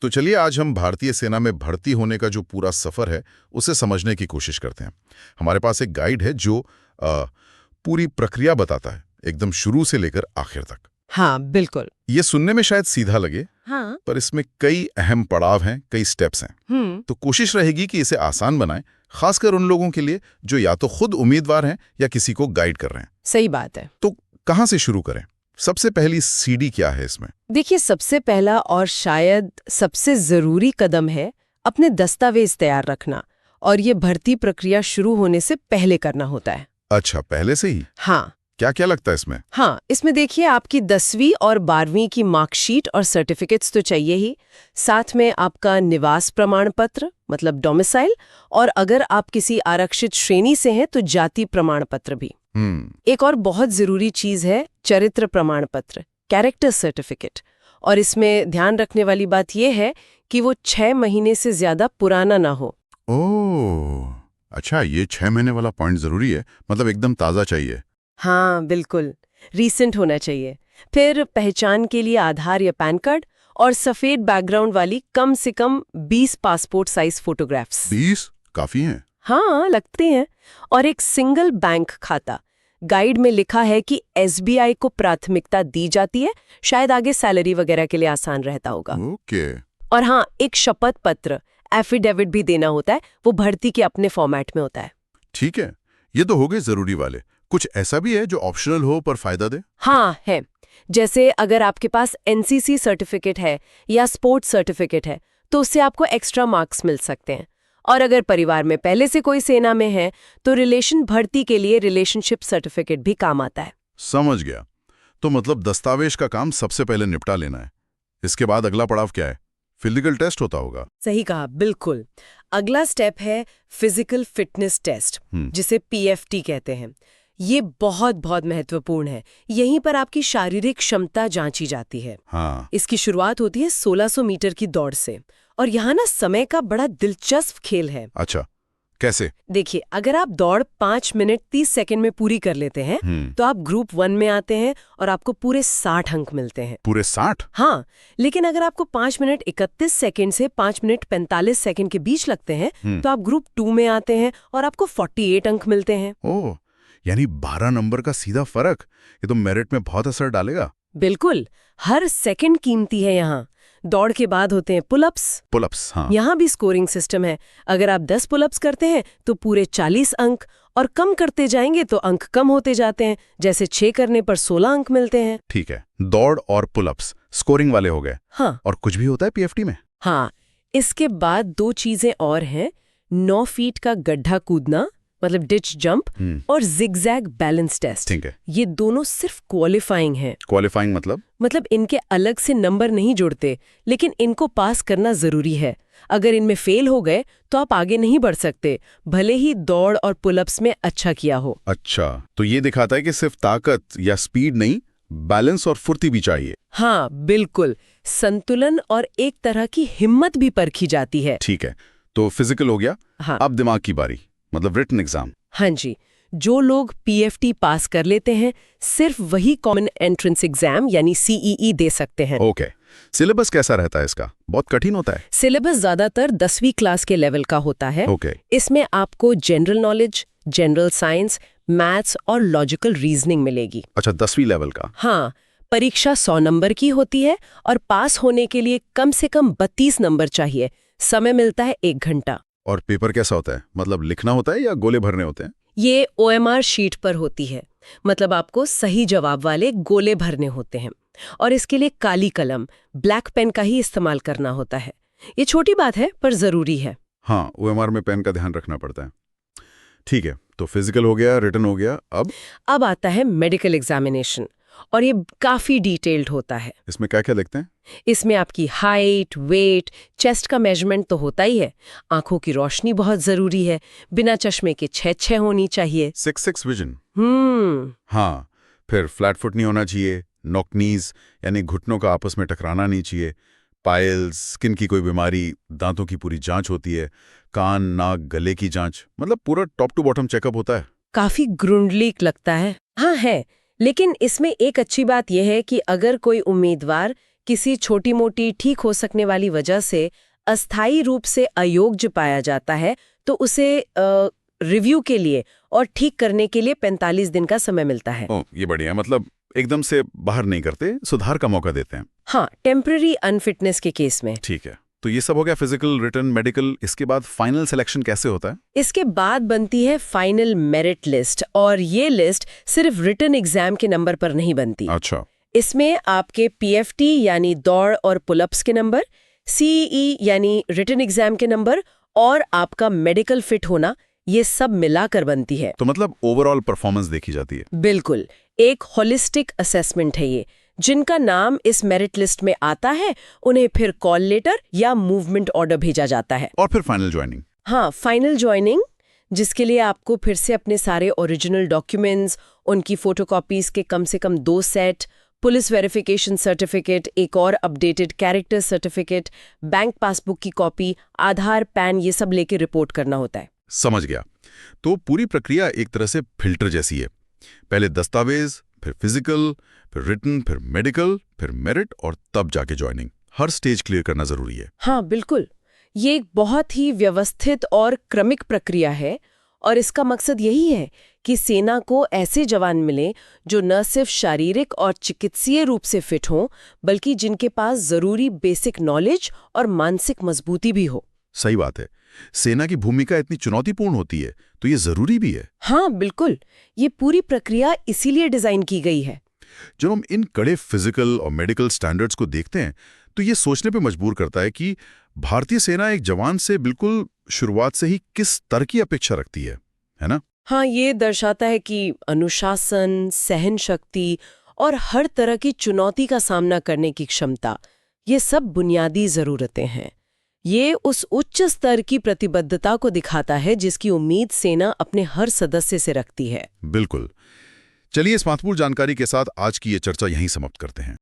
तो चलिए आज हम भारतीय सेना में भर्ती होने का जो पूरा सफर है उसे समझने की कोशिश करते हैं। हमारे पास एक गाइड है जो पूरी प्रक्रिया बताता है, एकदम शुरू से लेकर आखिर तक। हाँ बिल्कुल। ये सुनने में शायद सीधा लगे, हाँ। पर इसमें कई अहम पड़ाव हैं, कई स्टेप्स हैं। तो कोशिश रहेगी कि इसे आसान बनाएं, खासकर उन लोगों के लिए जो या तो खुद उम्मीदवार हैं या किसी को गाइड कर रहे हैं। सही बात है। तो कहाँ से शुरू करें? सबसे पहली सीढ़ी क्या है इसमें? देखिए, सबसे पहला और शायद सबसे जरूरी कदम है अपने दस्तावेज तैयार रखना, और ये भर्ती प्रक्रिया शुरू होने से पहले करना होता है। अच्छा, पहले से ही? हाँ। क्या क्या लगता है इसमें? हाँ, इसमें देखिए आपकी 10वीं और 12वीं की मार्कशीट और सर्टिफिकेट्स तो चाहिए ही, साथ में आपका निवास प्रमाण पत्र मतलब डोमिसाइल, और अगर आप किसी आरक्षित श्रेणी से हैं तो जाति प्रमाण पत्र भी। एक और बहुत जरूरी चीज है चरित्र प्रमाण पत्र, कैरेक्टर सर्टिफिकेट, और इसमें ध्यान रखने वाली बात यह है कि वो 6 महीने से ज्यादा पुराना ना हो। ओह, अच्छा, ये 6 महीने वाला पॉइंट जरूरी है, मतलब एकदम ताजा चाहिए। हाँ बिल्कुल, रीसेंट होना चाहिए। फिर पहचान के लिए आधार या पैन कार्ड, और सफेद बैकग्राउंड वाली कम से कम 20 पासपोर्ट साइज फोटोग्राफ्स। 20 काफी हैं? हाँ लगते हैं। और एक सिंगल बैंक खाता। गाइड में लिखा है कि SBI को प्राथमिकता दी जाती है, शायद आगे सैलरी वगैरह के लिए आसान रहता होगा। ओके। और हाँ, एक शपथ पत्र एफिडेविट भी देना होता है, वो भर्ती के अपने फॉर्मेट में होता है। ठीक है, ये तो हो गए जरूरी वाले। कुछ ऐसा भी है जो ऑप्शनल हो पर फायदा दे? हाँ है, जैसे अगर आपके पास NCC सर्टिफिकेट है या स्पोर्ट्स सर्टिफिकेट है तो उससे आपको एक्स्ट्रा मार्क्स मिल सकते हैं। और अगर परिवार में पहले से कोई सेना में है तो रिलेशन भर्ती के लिए रिलेशनशिप सर्टिफिकेट भी काम आता है। समझ गया। तो मतलब दस्तावेज का काम सबसे पहले निपटा लेना है। इसके बाद अगला पड़ाव क्या है? फिजिकल टेस्ट होता होगा? सही कहा, बिल्कुल। अगला स्टेप है फिजिकल फिटनेस टेस्ट, जिसे PFT कहते हैं। ये बहुत बहुत महत्वपूर्ण है। यहीं पर आपकी शारीरिक क्षमता जांची जाती है। हाँ। इसकी शुरुआत होती है 1600 मीटर की दौड़ से, और यहाँ ना समय का बड़ा दिलचस्प खेल है। अच्छा, कैसे? देखिए, अगर आप दौड़ 5 मिनट 30 सेकंड में पूरी कर लेते हैं तो आप ग्रुप 1 में आते हैं और आपको पूरे 60 अंक मिलते हैं। पूरे 60? हाँ, लेकिन अगर आपको 5 मिनट 31 सेकंड से 5 मिनट 45 सेकंड के बीच लगते हैं तो आप ग्रुप 2 में आते हैं और आपको 48 अंक मिलते हैं। ओह, यानी 12 नंबर का सीधा फर्क। ये तो मेरिट में बहुत असर डालेगा। बिल्कुल, हर सेकंड कीमती है यहाँ। दौड़ के बाद होते हैं पुलअप्स। हाँ। यहाँ भी स्कोरिंग सिस्टम है। अगर आप 10 पुलअप्स करते हैं तो पूरे 40 अंक, और कम करते जाएंगे तो अंक कम होते जाते हैं, जैसे 6 करने पर 16 अंक मिलते हैं। ठीक है, दौड़ और पुलअप्स स्कोरिंग वाले हो गए। हाँ। और कुछ भी होता है PFT में? हाँ, इसके बाद 2 चीजें और हैं। 9 फीट का गड्ढा कूदना मतलब डिच जंप, और जिगजैग बैलेंस टेस्ट। ठीक है। ये दोनों सिर्फ क्वालिफाइंग हैं। क्वालिफाइंग मतलब इनके अलग से नंबर नहीं जुड़ते, लेकिन इनको पास करना जरूरी है। अगर इनमें फेल हो गए तो आप आगे नहीं बढ़ सकते, भले ही दौड़ और पुलअप्स में अच्छा किया हो। अच्छा, तो ये दिखाता है कि सिर्फ ताकत या स्पीड नहीं, बैलेंस और फुर्ती भी चाहिए। हाँ बिल्कुल, संतुलन और एक तरह की हिम्मत भी परखी जाती है। ठीक है, तो फिजिकल हो गया। हाँ। अब दिमाग की बारी, मतलब रिटन एग्जाम। हाँ जी, जो लोग PFT पास कर लेते हैं सिर्फ वही कॉमन एंट्रेंस एग्जाम यानी CEE दे सकते हैं। ओके। सिलेबस कैसा रहता है इसका? बहुत कठिन होता है? सिलेबस ज्यादातर 10वीं क्लास के लेवल का होता है। ओके। इसमें आपको general knowledge, general science, maths और लॉजिकल रीजनिंग मिलेगी। अच्छा, 10वीं लेवल का? हाँ, परीक्षा 100 नंबर की होती है और पास होने के लिए कम से कम 32 नंबर चाहिए। समय मिलता है 1 घंटा। और पेपर कैसा होता है? मतलब लिखना होता है या गोले भरने होते हैं? ये OMR शीट पर होती है, मतलब आपको सही जवाब वाले गोले भरने होते हैं, और इसके लिए काली कलम ब्लैक पेन का ही इस्तेमाल करना होता है। ये छोटी बात है पर जरूरी है। हाँ, OMR में पेन का ध्यान रखना पड़ता है। ठीक है, तो फिजिकल हो गया, रिटन हो गया, अब आता है मेडिकल एग्जामिनेशन, और ये काफी डिटेल्ड होता है। इसमें क्या क्या देखते हैं? इसमें आपकी हाइट, वेट, चेस्ट का मेजरमेंट तो होता ही है। आंखों की रोशनी बहुत जरूरी है, बिना चश्मे के 6 होनी चाहिए। 6 विजन। हाँ, फिर फ्लैट फुट नहीं होना चाहिए, नॉक नीज यानी घुटनों का आपस में टकराना नहीं चाहिए, पाइल्स, स्किन की कोई बीमारी, दांतों की पूरी जांच होती है, कान, नाक, गले की जांच, मतलब पूरा टॉप टू बॉटम चेकअप होता है। काफी ग्रुंडलीक लगता है। हाँ है, लेकिन इसमें एक अच्छी बात यह है कि अगर कोई उम्मीदवार किसी छोटी मोटी ठीक हो सकने वाली वजह से अस्थायी रूप से अयोग्य पाया जाता है तो उसे रिव्यू के लिए और ठीक करने के लिए 45 दिन का समय मिलता है। ओह, ये बढ़िया। मतलब एकदम से बाहर नहीं करते, सुधार का मौका देते हैं। हाँ, टेम्पररी अनफिटनेस के केस में। ठीक है, तो ये सब हो गया फिजिकल, रिटन, मेडिकल। इसके बाद फाइनल सिलेक्शन कैसे होता है? इसके बाद बनती है फाइनल मेरिट लिस्ट, और ये लिस्ट सिर्फ रिटन एग्जाम के नंबर पर नहीं बनती। अच्छा। इसमें आपके पीएफटी यानी दौड़ और पुलअप्स के नंबर, सीईई यानी रिटन एग्जाम के नंबर और आपका मेडिकल फिट होना, ये सब मिलाकर बनती है। तो मतलब ओवरऑल परफॉर्मेंस देखी जाती है। बिल्कुल, एक होलिस्टिक असेसमेंट है ये। जिनका नाम इस मेरिट लिस्ट में आता है उन्हें फिर कॉल लेटर या मूवमेंट ऑर्डर भेजा जाता है। और फिर फाइनल ज्वाइनिंग। हाँ, फाइनल ज्वाइनिंग, जिसके लिए आपको फिर से अपने सारे ओरिजिनल डॉक्यूमेंट्स, उनकी फोटोकॉपीज के कम से कम 2 सेट, पुलिस वेरिफिकेशन सर्टिफिकेट, एक और updated character certificate, bank passbook की कॉपी, आधार, पैन, ये सब लेके रिपोर्ट करना होता है। समझ गया। तो पूरी प्रक्रिया एक तरह से फिल्टर जैसी है। पहले दस्तावेज, फिर फिजिकल, फिर रिटन, फिर मेडिकल, फिर मेरिट और तब जाके ज्वाइनिंग। हर स्टेज क्लियर करना जरूरी है। हाँ बिल्कुल, ये एक बहुत ही व्यवस्थित और क्रमिक प्रक्रिया है, और इसका मकसद यही है कि सेना को ऐसे जवान मिले जो न सिर्फ शारीरिक और चिकित्सीय रूप से फिट हों, बल्कि जिनके पास जरूरी बेसिक नॉलेज और मानसिक मजबूती भी हो। सही बात है। सेना की भूमिका इतनी चुनौतीपूर्ण होती है तो ये जरूरी भी है। हाँ बिल्कुल, ये पूरी प्रक्रिया इसीलिए डिजाइन की गई है। जब हम इन कड़े फिजिकल और मेडिकल स्टैंडर्ड्स को देखते हैं तो ये सोचने पे मजबूर करता है कि भारतीय सेना एक जवान से बिल्कुल शुरुआत से ही किस स्तर की अपेक्षा रखती है ना? हाँ, ये दर्शाता है कि अनुशासन, सहन शक्ति और हर तरह की चुनौती का सामना करने की क्षमता, ये सब बुनियादी जरूरतें हैं। ये उस उच्च स्तर की प्रतिबद्धता को दिखाता है जिसकी उम्मीद सेना अपने हर सदस्य से रखती है। बिल्कुल। चलिए, इस महत्वपूर्ण जानकारी के साथ आज की ये चर्चा यहीं समाप्त करते हैं।